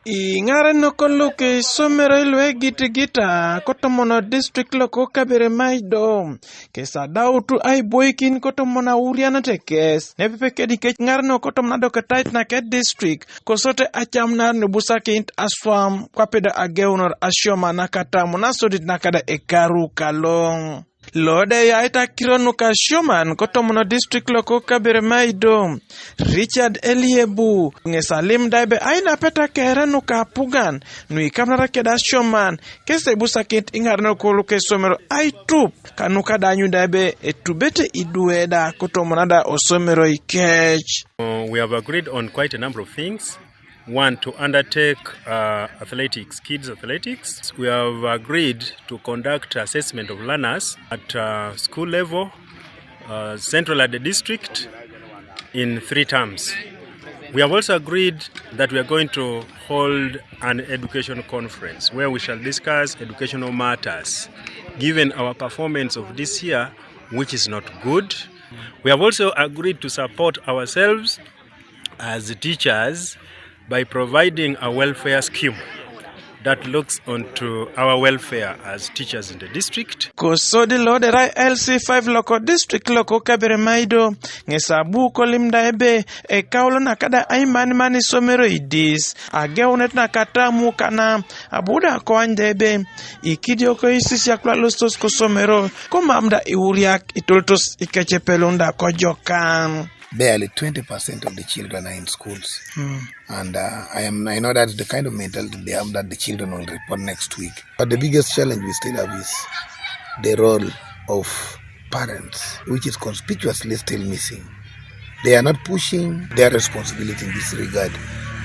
Ingare no koluke somero ilwe gita kotomono district loko Kaberamaido kesa dautu ai boykin kotomona uriana te kes nepepe kedi ke ngare no kotomna do katait na ke district kosote achamna no busakint aswam kwapeda ageunor ashoma nakata monasodit nakada ekaru kalong Lode ya ita kironuka Shoman kotomono district loko Kaberamaido Richard Eliebu ngesalim daibe aina peta kerenuka pugan nui kamnara keda Shoman kese busakit ingarno koluke somero Aitutub kanuka danyu daibe etubete Idwe da kotomonada osomero ikech. We have agreed on quite a number of things. One, to undertake athletics, kids athletics. We have agreed to conduct assessment of learners at school level, central at the district, in 3 terms. We have also agreed that we are going to hold an education conference where we shall discuss educational matters, given our performance of this year, which is not good. We have also agreed to support ourselves as teachers by providing a welfare scheme that looks onto our welfare as teachers in the district. Kosodi lode rai LC5 loko district loko Kaberamaido ngesabu kolimda ebe kaulo nakada mani somero idis ageunet nakata mukana abuda koande ebe ikidio ko isisi akla lostos ko somero komamda iuriak itoltos ikechepelunda kojokan. Barely 20% of the children are in schools. And I know that's the kind of mentality they have, that the children will report next week. But the biggest challenge we still have is the role of parents, which is conspicuously still missing. They are not pushing their responsibility in this regard.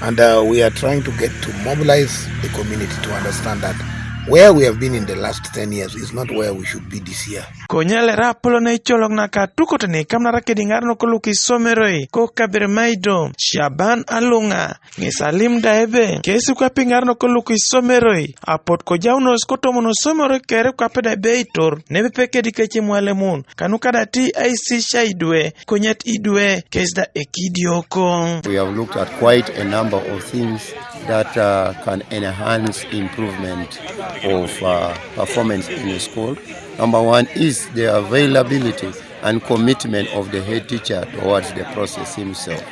And we are trying to get to mobilize the community to understand that where we have been in the last 10 years is not where we should be this year. Konyale rapolo na icholog na katuko tene kamnara kedingarno koluki someroi ko Kaberamaido Shaban Alunga ngesalim daebe kesi kwa pingarno koluki someroi apot ko jaunos kotomono someroi kere kwa peda beitor nebepe kedikeche mwalemun kanukada TIC Idwe konyet Idwe kesda ekidioko. We have looked at quite a number of things that can enhance improvement of performance in the school. Number one is the availability and commitment of the head teacher towards the process himself.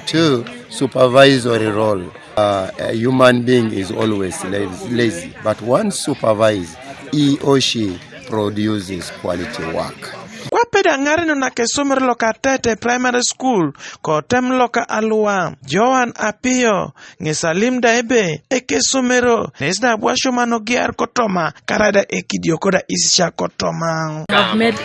2, supervisory role. A human being is always lazy, but once supervised, he or she produces quality work. Kwapeda ngare no na kesomer loka tete primary school ko tem loka alua Joan Apio ngesalim daebe ekesomero nesda bwasho mano giar kotoma karada ekidiokoda isisha kotoma. We have made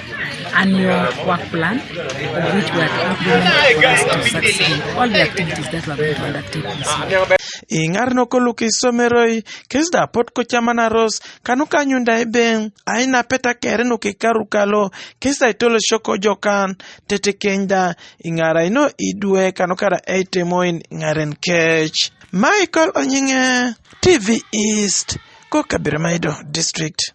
annual work plan which we are implementing for us to succeed in all the activities that we are going to undertake this year. Ingar no koluki someroi kesda pot ko chamana ros kanuka nyunda ebe aina peta kere no kekarukalo kesda itolo shoko jokan tete kenda ingara ino Idwe kanukara 8 moin ngaren kech. Michael Onyinge, TV East ko Kaberamaido district.